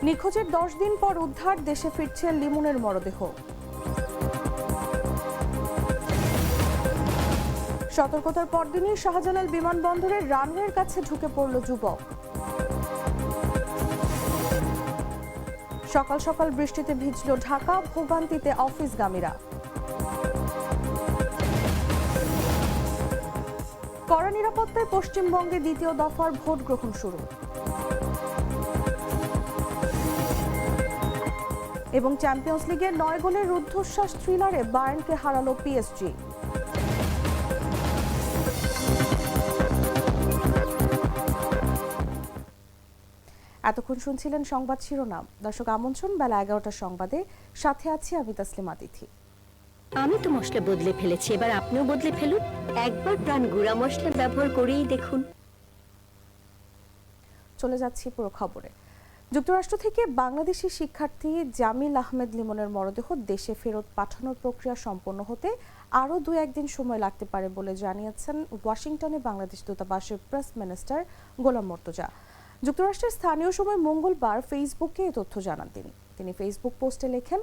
নিখোঁজের 10 দিন পর উদ্ধার, দেশে ফিরছে লিমনের মরদেহ। সতর্কতার পরদিনই শাহজালাল বিমানবন্দরের রানওয়ের কাছে ঢুকে পড়ল যুবক। সকাল সকাল বৃষ্টিতে ভিজল ঢাকা, ভোগান্তিতে অফিসগামীরা। কড়া নিরাপত্তায় পশ্চিমবঙ্গে দ্বিতীয় দফার ভোট গ্রহণ শুরু। এবং চ্যাম্পিয়ন্স লিগের 9 গোলের রুদ্ধশ্বাস থ্রিলারে বায়ার্নকে হারালো পিএসজি। এতক্ষণ শুনছিলেন সংবাদ শিরোনাম। দর্শক, আমন্ত্রণ বেলা 11টার সংবাদে, সাথে আছি আমি তাসলিমা তিথি। আমি তো মশলা বদলে ফেলেছি, এবার আপনিও বদলে ফেলুন। একবার প্রাণ গুঁড়া মশলা ব্যবহার করেই দেখুন। চলে যাচ্ছি পুরো খবরে। যুক্তরাষ্ট্র থেকে বাংলাদেশি শিক্ষার্থী জামিল আহমেদ লিমনের মরদেহ দেশে ফেরত পাঠানোর প্রক্রিয়া সম্পন্ন হতে আরও 2-1 দিন সময় লাগতে পারে বলে জানিয়েছেন ওয়াশিংটনে বাংলাদেশ দূতাবাসের প্রেস মিনিস্টার গোলাম মর্তুজা। যুক্তরাষ্ট্রের স্থানীয় সময় মঙ্গলবার ফেসবুকে এই তথ্য জানান তিনি ফেসবুক পোস্টে লেখেন,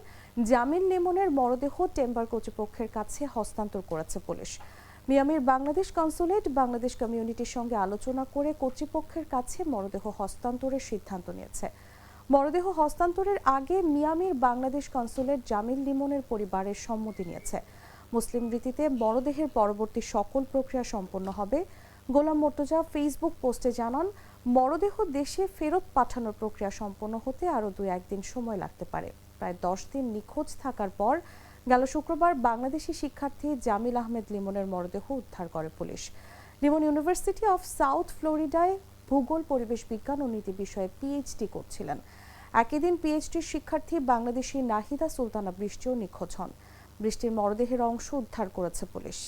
জামিল লিমনের মরদেহ টেম্বার কর্তৃপক্ষের কাছে হস্তান্তর করেছে পুলিশ। মিয়ামির বাংলাদেশ কনসুলেট বাংলাদেশ কমিউনিটির সঙ্গে আলোচনা করে কর্তৃপক্ষের কাছে মরদেহ হস্তান্তরের সিদ্ধান্ত নিয়েছে। মরদেহ হস্তান্তরের আগে মিয়ামির বাংলাদেশ কনসুলেট জামিল লিমনের পরিবারের সম্মতি নিয়েছে। মুসলিম রীতিতে মরদেহের পরবর্তী সকল প্রক্রিয়া সম্পন্ন হবে। গোলাম মর্তুজা ফেসবুক পোস্টে জানান, মরদেহ দেশে ফেরত পাঠানোর প্রক্রিয়া সম্পন্ন হতে আরও 2-1 দিন সময় লাগতে পারে। প্রায় 10 দিন নিখোঁজ থাকার পর গেল শুক্রবার বাংলাদেশি শিক্ষার্থী জামিল আহমেদ লিমনের মরদেহ উদ্ধার করে পুলিশ। লিমন ইউনিভার্সিটি অফ সাউথ ফ্লোরিডায় ভূগোল, পরিবেশ বিজ্ঞান ও নীতি বিষয়ে পিএইচডি করছিলেন। একই দিন পিএইচডির শিক্ষার্থী বাংলাদেশি নাহিদা সুলতানা বৃষ্টিও নিখোঁজ হন। বৃষ্টির মরদেহের অংশ উদ্ধার করেছে পুলিশ।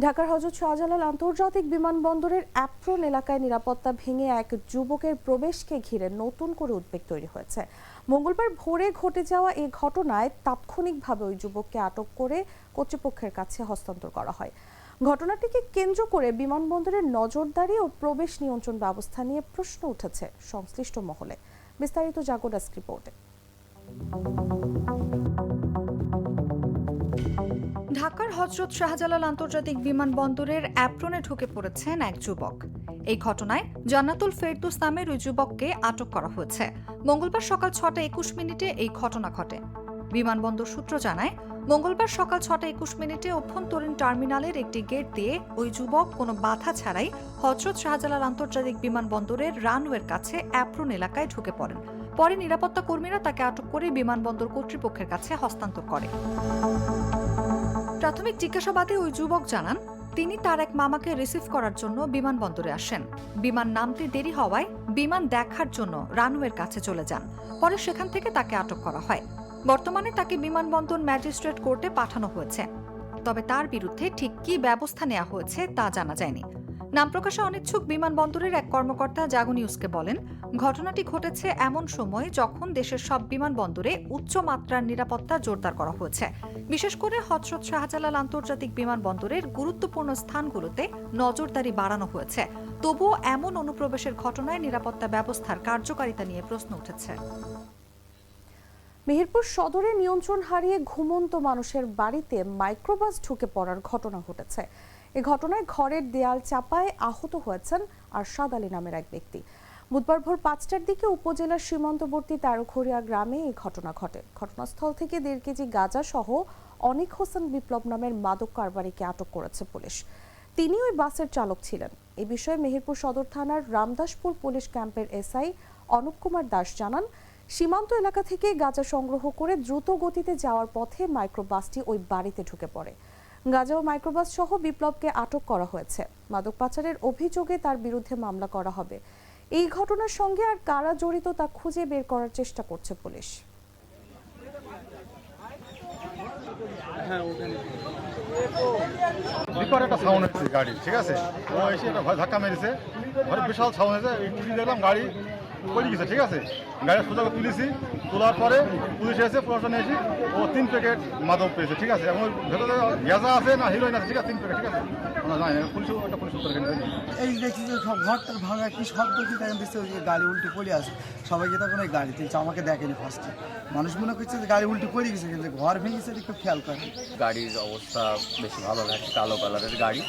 ঢাকার হযরত শাহজালাল আন্তর্জাতিক বিমানবন্দরের অ্যাপ্রন এলাকায় নিরাপত্তা ভেঙে এক যুবকের প্রবেশকে ঘিরে নতুন করে উদ্বেগ তৈরি হয়েছে। মঙ্গলবার ভোরে ঘটে যাওয়া এই ঘটনায় তাৎক্ষণিকভাবে ওই যুবককে আটক করে কর্তৃপক্ষের কাছে হস্তান্তর করা হয়। ঘটনাটিকে কেন্দ্র করে বিমানবন্দরের নজরদারি ও প্রবেশ নিয়ন্ত্রণ ব্যবস্থা নিয়ে প্রশ্ন উঠেছে সংশ্লিষ্ট মহলে। বিস্তারিত জাগো ডেস্ক রিপোর্টে। ঢাকার হযরত শাহজালাল আন্তর্জাতিক বিমানবন্দরের অ্যাপ্রনে ঢুকে পড়েছেন এক যুবক। এই ঘটনায় জান্নাতুল ফেরদৌস নামের ওই যুবককে আটক করা হয়েছে। মঙ্গলবার সকাল 6:21 এই ঘটনা ঘটে। বিমানবন্দর সূত্র জানায়, মঙ্গলবার সকাল 6:21 অভ্যন্তরীণ টার্মিনালের একটি গেট দিয়ে ওই যুবক কোনো বাধা ছাড়াই হযরত শাহজালাল আন্তর্জাতিক বিমানবন্দরের রানওয়ের কাছে অ্যাপ্রন এলাকায় ঢুকে পড়েন। পরে নিরাপত্তা কর্মীরা তাকে আটক করে বিমানবন্দর কর্তৃপক্ষের কাছে হস্তান্তর করে। প্রাথমিক জিজ্ঞাসাবাদে ওই যুবক জানান, তিনি তার এক মামাকে রিসিভ করার জন্য বিমানবন্দরে আসেন। বিমান নামতে দেরি হওয়ায় বিমান দেখার জন্য রানওয়ের কাছে চলে যান। পরে সেখান থেকে তাকে আটক করা হয়। বর্তমানে তাকে বিমানবন্দর ম্যাজিস্ট্রেট কোর্টে পাঠানো হয়েছে। তবে তার বিরুদ্ধে ঠিক কী ব্যবস্থা নেওয়া হয়েছে তা জানা যায়নি। নাম প্রকাশে অনিচ্ছুক বিমানবন্দরের এক কর্মকর্তা জাগো নিউজকে বলেন, ঘটনাটি ঘটেছে এমন সময় যখন দেশের সব বিমানবন্দরে উচ্চমাত্রার নিরাপত্তা জোরদার করা হয়েছে। বিশেষ করে হযরত শাহজালাল আন্তর্জাতিক বিমানবন্দরের গুরুত্বপূর্ণ স্থানগুলোতে নজরদারি বাড়ানো হয়েছে। তবুও এমন অনুপ্রবেশের ঘটনায় নিরাপত্তা ব্যবস্থার কার্যকারিতা নিয়ে প্রশ্ন উঠেছে। মেহেরপুর সদরে নিয়ন্ত্রণ হারিয়ে ঘুমন্ত মানুষের বাড়িতে মাইক্রোবাস ঢুকে পড়ার ঘটনা ঘটেছে। এ ঘটনায় ঘরের দেয়াল চাপায় আহত হয়েছেন আরশাদ আলী নামের এক ব্যক্তি। বুধবার ভোর 5টার দিকে উপজেলার সীমান্তবর্তী তেরোখড়িয়া গ্রামে এই ঘটনা ঘটে। ঘটনাস্থল থেকে 1.5 কেজি গাঁজা সহ অনিক হোসেন বিপ্লব নামের মাদক কারবারিকে আটক করেছে পুলিশ। তিনি ওই বাসের চালক ছিলেন। এ বিষয়ে মেহেরপুর সদর থানার রামদাসপুর পুলিশ ক্যাম্পের এসআই অনুপ কুমার দাস জানান, সীমান্ত এলাকা থেকে গাঁজা সংগ্রহ করে দ্রুত গতিতে যাওয়ার পথে মাইক্রোবাসটি ওই বাড়িতে ঢুকে পড়ে। গাঁজা ও মাইক্রোবাস সহ বিপ্লবকে আটক করা হয়েছে। মাদক পাচারের অভিযোগে তার বিরুদ্ধে মামলা করা হবে। এই ঘটনার সঙ্গে আর কারা জড়িত তা খুঁজে বের করার চেষ্টা করছে পুলিশ। একটা সাউন্ড হচ্ছে গাড়ি, ঠিক আছে, ও এসে একটা ধাক্কা মেরেছে, ঘরে বিশাল সাউন্ড হয়েছে, দেখলাম গাড়ি পড়ে গেছে, ঠিক আছে। গাড়ি সোজা তুলেছি, তোলার পরে পুলিশ এসে প্রশাসন এসে ও 3 প্যাকেট মাদক পেয়েছে, ঠিক আছে। এবং ভেতরে গ্যাজা আছে না হিরোইন আছে, ঠিক আছে, 3 প্যাকেট, ঠিক আছে। আমরা জানি না, পুলিশ উত্তর কেন এই দেখছি যে সব ঘরটার ভাঙা কি শব্দ কি তখন দেখছি ওই যে গাড়ি উল্টে পড়ে আছে, সবাইকে তখন ওই গাড়ি তুলছে, আমাকে দেখেনি ফার্স্টে। মানুষ মনে করছে যে গাড়ি উল্টে পড়ে গেছে, কিন্তু ঘর ভেঙেছে একটু খেয়াল করে। গাড়ির অবস্থা বেশি ভালো না, একটা কালো কালারের গাড়ি।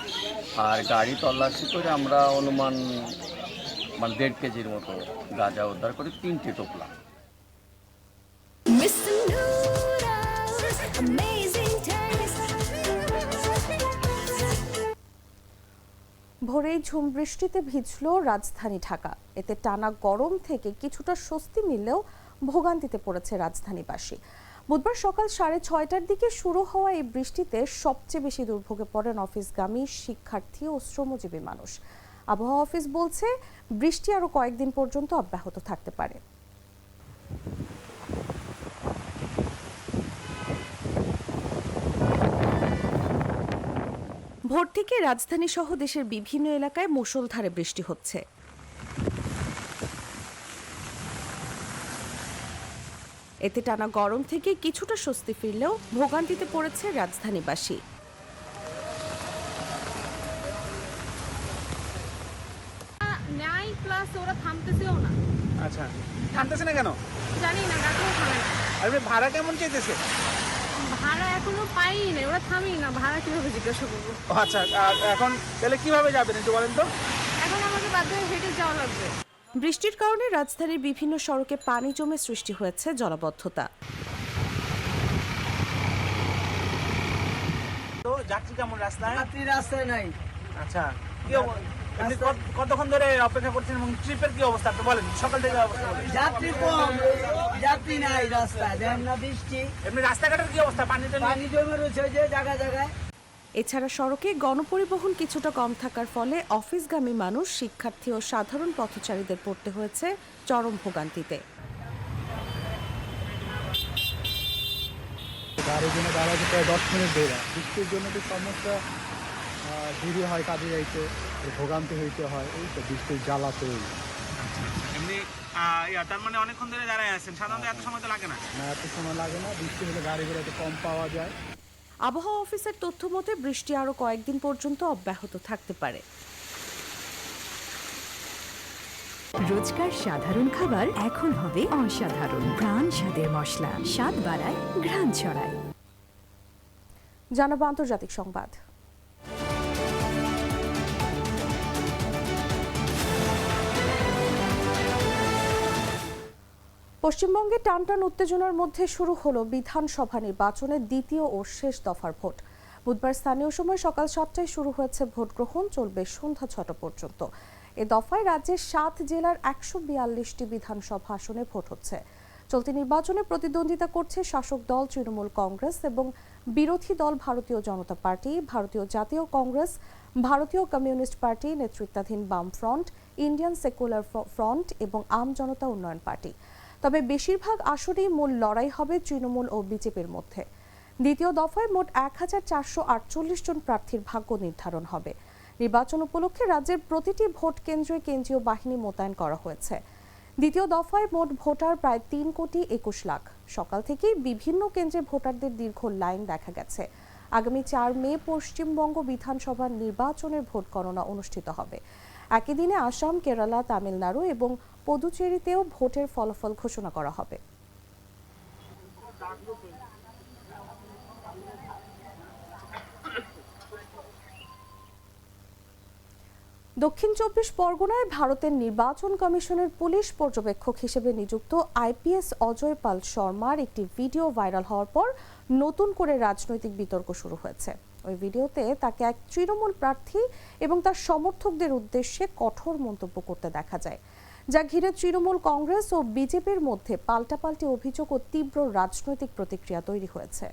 আর গাড়ি তল্লাশি করে আমরা অনুমান 1.5 কেজির মতো গাঁজা উদ্ধার করি, 3টে টোপলা। ভোরেই ঝুম বৃষ্টিতে ভিজল রাজধানী ঢাকা। এতে টানা গরম থেকে কিছুটা স্বস্তি মিললেও ভোগান্তিতে পড়েছে রাজধানীবাসী। বুধবার সকাল 6:30টার দিকে শুরু হওয়া এই বৃষ্টিতে সবচেয়ে বেশি দুর্ভোগে পড়েন অফিসগামী শিক্ষার্থী ও শ্রমজীবী মানুষ। আবহাওয়া অফিস বলছে, বৃষ্টি আরও কয়েকদিন পর্যন্ত অব্যাহত থাকতে পারে। ভোর থেকে রাজধানী সহ দেশের বিভিন্ন এলাকায় মুষলধারে বৃষ্টি হচ্ছে। এতে টানা গরম থেকে কিছুটা স্বস্তি ফিরলেও ভোগান্তিতে পড়েছে রাজধানীবাসী। নাই প্লাস ওরা থামতেছেও না। আচ্ছা, থামতেছে না কেন জানি না, ডাকলেও থামে না। আর ভাড়া কেমন চাইতেছে? ভাড়া এখনো পাইই না, ওরা থামেই না। ভাড়া কিভাবে জিজ্ঞাসা করবো? আচ্ছা, আর এখন তাহলে কিভাবে যাবেন একটু বলেন তো। এখন আমাকে বাধ্য হয়ে হেঁটে যাওয়া লাগবে। বৃষ্টির কারণে রাজধানীর বিভিন্ন সড়কে পানি জমে সৃষ্টি হয়েছে জলাবদ্ধতা। তো যাত্রী কেমন রাস্তায়? রাত্রি রাস্তায় নাই। আচ্ছা, কি এমনি কতক্ষণ ধরে অপেক্ষা করছেন এবং ট্রিপের কি অবস্থা আপনি বলেন, সকাল থেকে অবস্থা বলেন। যাত্রী কম, যাত্রী নাই রাস্তায়, দেখেন না বৃষ্টি। এমনি রাস্তাঘাটের কি অবস্থা? পানি জমে রয়েছে যে জায়গায় জায়গায়। এছাড়া সড়কে গণপরিবহন কিছুটা কম থাকার ফলে অফিসগামী মানুষ, শিক্ষার্থী ও সাধারণ পথচারীদের পড়তে হয়েছে চরম ভোগান্তিতে। গাড়ির জন্য দাঁড়াতে প্রায় 10 মিনিট দেরি। বৃষ্টির জন্য তো সমস্যা, দেরি হয় কাজে যাইতে, ভোগান্তি হইতে হয়, এই তো বৃষ্টির জ্বালাতেই। এমনি তার মানে অনেকক্ষণ ধরে দাঁড়ায় আছেন, সাধারণত এত সময় তো লাগে না। না, এত সময় লাগে না, বৃষ্টি হলে গাড়িগুলো একটু কম পাওয়া যায়। আবহাওয়া অফিসের তথ্য মতে বৃষ্টি আরও কয়েকদিন পর্যন্ত অব্যাহত থাকতে পারে। রোজকার সাধারণ খাবার এখন হবে অসাধারণ। প্রাণ স্বাদের মশলা, স্বাদ বাড়ায়, ঘ্রাণ ছড়ায়। জানাবো আন্তর্জাতিক সংবাদ। পশ্চিমবঙ্গে টানটান উত্তেজনার মধ্যে শুরু হলো বিধানসভা নির্বাচনের দ্বিতীয় ও শেষ দফার ভোট। বুধবার স্থানীয় সময় সকাল 7টায় শুরু হয়েছে ভোট গ্রহণ, চলবে সন্ধ্যা 6টা পর্যন্ত। এ দফায় রাজ্যের 7 জেলার 142টি বিধানসভা আসনে ভোট হচ্ছে। চলতি নির্বাচনে প্রতিদ্বন্দ্বিতা করছে শাসক দল তৃণমূল কংগ্রেস এবং বিরোধী দল ভারতীয় জনতা পার্টি, ভারতীয় জাতীয় কংগ্রেস, ভারতীয় কমিউনিস্ট পার্টি নেতৃত্বাধীন বাম ফ্রন্ট, ইন্ডিয়ান সেকুলার ফ্রন্ট এবং আম জনতা উন্নয়ন পার্টি। তবে বেশিরভাগ আসনেই মূল লড়াই হবে তৃণমূল ও বিজেপির মধ্যে। দ্বিতীয় দফায় মোট 1448 জন প্রার্থীর ভাগ্য নির্ধারণ হবে। নির্বাচন উপলক্ষে রাজ্যের প্রতিটি ভোট কেন্দ্রে কেন্দ্রীয় বাহিনী মোতায়েন করা হয়েছে। দ্বিতীয় দফায় মোট ভোটার প্রায় 3,21 লাখ। সকাল থেকেই বিভিন্ন কেন্দ্রে ভোটারদের দীর্ঘ লাইন দেখা গেছে। আগামী 4 মে পশ্চিমবঙ্গ বিধানসভার নির্বাচনের ভোট গণনা অনুষ্ঠিত হবে। একই দিনে আসাম, কেরালা, তামিলনাড়ু এবং পুদুচেরিতেও ভোটের ফলাফল ঘোষণা করা হবে। দক্ষিণ 24 পরগনায় ভারতের নির্বাচন কমিশনের পুলিশ পর্যবেক্ষক হিসেবে নিযুক্ত আইপিএস অজয় পাল শর্মার একটি ভিডিও ভাইরাল হওয়ার পর নতুন করে রাজনৈতিক বিতর্ক শুরু হয়েছে। ওই ভিডিওতে তাকে এক তৃণমূল প্রার্থী এবং তার সমর্থকদের উদ্দেশ্যে কঠোর মন্তব্য করতে দেখা যায়, যা ঘিরে তৃণমূল কংগ্রেস ও বিজেপির মধ্যে পাল্টাপাল্টি অভিযোগ ও তীব্র রাজনৈতিক প্রতিক্রিয়া তৈরি হয়েছে।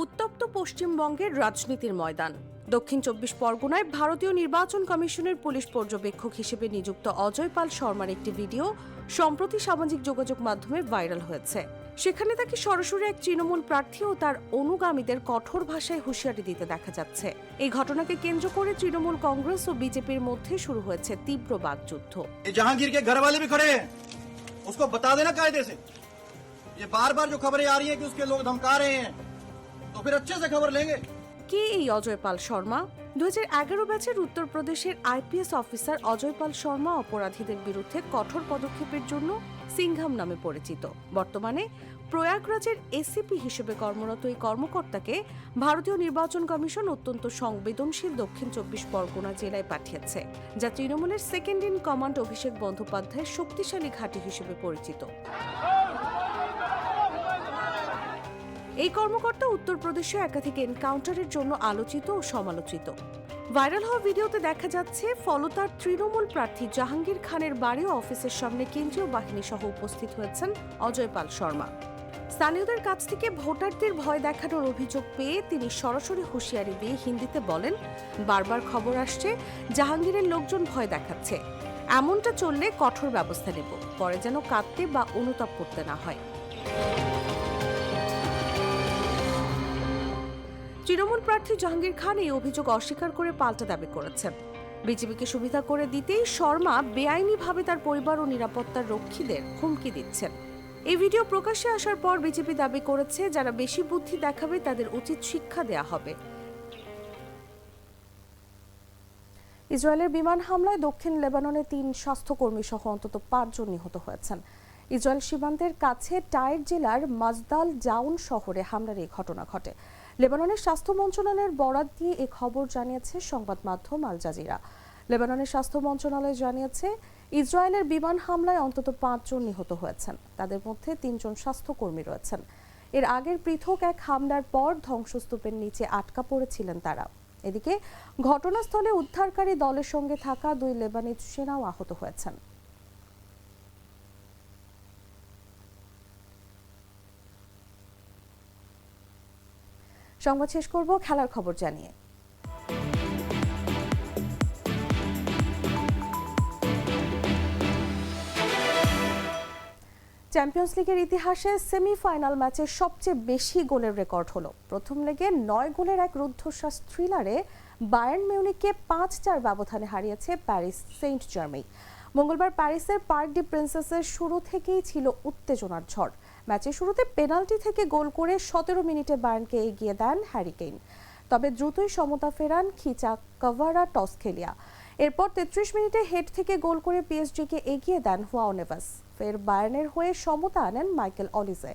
উত্তপ্ত পশ্চিমবঙ্গের রাজনীতির ময়দান। দক্ষিণ 24 পরগনায় ভারতীয় নির্বাচন কমিশনের পুলিশ পর্যবেক্ষক হিসেবে নিযুক্ত অজয় পাল শর্মার একটি ভিডিও সম্প্রতি সামাজিক যোগাযোগ মাধ্যমে ভাইরাল হয়েছে। সেখানে তাকে সরাসরি এক তৃণমূল প্রার্থী ও তার অনুগামীদের কঠোর ভাষায় হুঁশিয়ারি দিতে দেখা যাচ্ছে। এই ঘটনাকে কেন্দ্র করে তৃণমূল কংগ্রেস ও বিজেপির মধ্যে শুরু হয়েছে তীব্র বাকযুদ্ধ। जहांगीर के घर वाले भी खड़े हैं, उसको बता देना कायदे से। ये बार बार जो खबरें आ रही हैं कि उसके लोग धमका रहे हैं, तो फिर अच्छे से खबर लेंगे। কে এই অজয় পাল শর্মা? 2011 ব্যাচের উত্তরপ্রদেশের আইপিএস অফিসার অজয় পাল শর্মা অপরাধীদের বিরুদ্ধে কঠোর পদক্ষেপের জন্য সিংঘাম নামে পরিচিত। বর্তমানে প্রয়াগরাজের এসিপি হিসেবে কর্মরত এই কর্মকর্তাকে ভারতীয় নির্বাচন কমিশন অত্যন্ত সংবেদনশীল দক্ষিণ 24 পরগনা জেলায় পাঠিয়েছে, যা তৃণমূলের সেকেন্ড ইন কমান্ড অভিষেক বন্দ্যোপাধ্যায়ের শক্তিশালী ঘাঁটি হিসেবে পরিচিত। এই কর্মকর্তা উত্তরপ্রদেশে একাধিক এনকাউন্টারের জন্য আলোচিত ও সমালোচিত। ভাইরাল হওয়া ভিডিওতে দেখা যাচ্ছে ফলতার তৃণমূল প্রার্থী জাহাঙ্গীর খানের বাড়ি ও অফিসের সামনে কেন্দ্রীয় বাহিনী সহ উপস্থিত হয়েছেন অজয় পাল শর্মা। স্থানীয়দের কাছ থেকে ভোটারদের ভয় দেখানোর অভিযোগ পেয়ে তিনি সরাসরি হুঁশিয়ারি দিয়ে হিন্দিতে বলেন, বারবার খবর আসছে জাহাঙ্গীরের লোকজন ভয় দেখাচ্ছে, এমনটা চললে কঠোর ব্যবস্থা নেব, পরে যেন কাঁদতে বা অনুতাপ করতে না হয়। তৃণমূল প্রার্থী জাহাঙ্গীর খান এই অভিযোগ অস্বীকার করে পাল্টা দাবি করেছেন। বিজেপিকে সুবিধা করে দিতেই শর্মা বেআইনিভাবে তার পরিবার ও নিরাপত্তার রক্ষীদের হুমকি দিচ্ছেন। এই ভিডিও প্রকাশ্যে আসার পর বিজেপি দাবি করেছে, যারা বেশি বুদ্ধি দেখাবে তাদের উচিত শিক্ষা দেয়া হবে। ইসরায়েলের বিমান হামলায় দক্ষিণ লেবাননে 3 স্বাস্থ্যকর্মী সহ অন্তত 5 জন নিহত হয়েছেন। ইসরায়েল সীমান্তের কাছে টাইর জেলার মাজদাল জাউন শহরে হামলার এই ঘটনা ঘটে। লেবাননের স্বাস্থ্য মন্ত্রণালয়ের বরাত দিয়ে এই খবর জানিয়েছে সংবাদ মাধ্যম আল জাজিরা। লেবাননের স্বাস্থ্য মন্ত্রণালয় জানিয়েছে, ইসরায়েলের বিমান হামলায় অন্তত 5 জন নিহত হয়েছেন, তাদের মধ্যে 3 জন স্বাস্থ্যকর্মী রয়েছেন। এর আগের পৃথক এক হামলার পর ধ্বংসস্তূপের নিচে আটকা পড়েছিলেন তারা। এদিকে ঘটনাস্থলে উদ্ধারকারী দলের সঙ্গে থাকা 2 লেবানিজ সেনাও আহত হয়েছেন। সংবাদ শেষ করব খেলার খবর জানিয়ে। চ্যাম্পিয়ন্স লিগের ইতিহাসে সেমিফাইনাল ম্যাচে সবচেয়ে বেশি গোলের রেকর্ড হলো। প্রথম লেগে 9 গোলের এক রুদ্ধশ্বাস থ্রিলারে বায়ার্ন মিউনিখকে 5-4 ব্যবধানে হারিয়েছে প্যারিস সেন্ট জার্মেই। মঙ্গলবার প্যারিসের পার্ক ডি প্রিন্সেসের শুরু থেকেই ছিল উত্তেজনার ঝড়। ম্যাচের শুরুতে পেনাল্টি থেকে গোল করে 17 মিনিটে বায়ার্নকে এগিয়ে দেন হ্যারি কেইন, তবে দ্রুতই সমতা ফেরান খিচা কাভারা টসকেলিয়া। এরপর 33 মিনিটে হেড থেকে গোল করে পিএসজিকে এগিয়ে দেন হুয়াও নেভাস। ফের বায়ার্নের হয়ে সমতা আনেন মাইকেল অলিজে,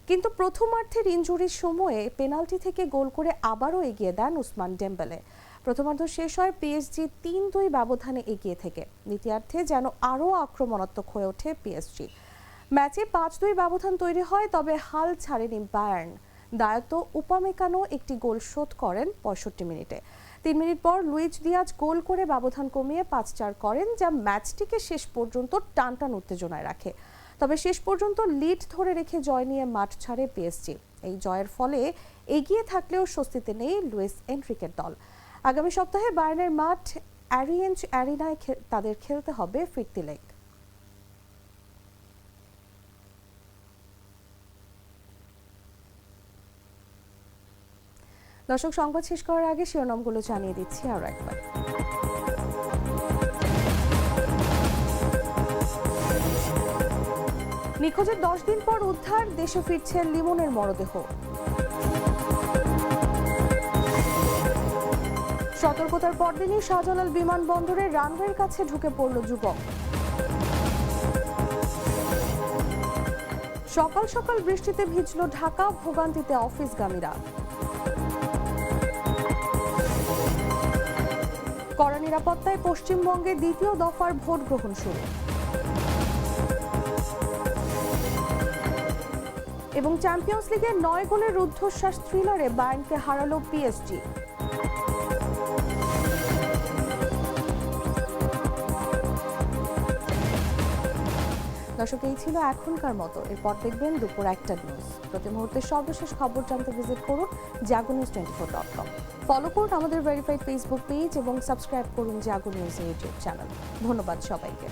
কিন্তু প্রথমার্ধের ইনজুরির সময়ে পেনাল্টি থেকে গোল করে আবারও এগিয়ে দেন উসমান ডেম্বেলে। প্রথমার্ধ শেষ হয় পিএসজি 3-2 ব্যবধানে এগিয়ে থেকে। দ্বিতীয়ার্ধে যেন আরও আক্রমণাত্মক হয়ে ওঠে পিএসজি। ম্যাচে 5-2 ব্যবধান তৈরি হয়, তবে হাল ছাড়েনি বায়ার্ন। দায়ত উপামেকানো একটি গোল শোধ করেন 65 মিনিটে। 3 মিনিট পর লুইজ দিয়াজ গোল করে ব্যবধান কমিয়ে 5-4 করেন, যা ম্যাচটিকে শেষ পর্যন্ত টানটান উত্তেজনায় রাখে। তবে শেষ পর্যন্ত লিড ধরে রেখে জয় নিয়ে মাঠ ছাড়ে পিএসজি। এই জয়ের ফলে এগিয়ে থাকলেও স্বস্তিতে নেই লুইস এনরিকের দল। আগামী সপ্তাহে বায়ার্নের মাঠ অ্যারিয়েঞ্জ অ্যারিনায় তাদের খেলতে হবে ফিরতি লেগ। দর্শক, সংবাদ শেষ করার আগে শিরোনামগুলো জানিয়ে দিচ্ছি আরও একবার। নিখোঁজের 10 দিন পর উদ্ধার, দেশে ফিরছে লিমনের মরদেহ। সতর্কতার পরদিনই শাহজালাল বিমানবন্দরে রানওয়ের কাছে ঢুকে পড়ল যুবক। সকাল সকাল বৃষ্টিতে ভিজল ঢাকা, ভোগান্তিতে অফিসগামীরা। কড়া নিরাপত্তায় পশ্চিমবঙ্গে দ্বিতীয় দফার ভোট গ্রহণ শুরু। এবং চ্যাম্পিয়ন্স লিগে 9 গোলের রুদ্ধশ্বাস থ্রিলারে বায়ার্নকে হারালো পিএসজি। দর্শক, এই ছিল এখনকার মতো। এরপর দেখবেন দুপুর 1টা নিউজ। প্রতি মুহূর্তে সর্বশেষ খবর জানতে ভিজিট করুন jagonews24.com। ফলো করুন আমাদের ভেরিফাইড ফেসবুক পেজ এবং সাবস্ক্রাইব করুন জাগো নিউজ ইউটিউব চ্যানেল। ধন্যবাদ সবাইকে।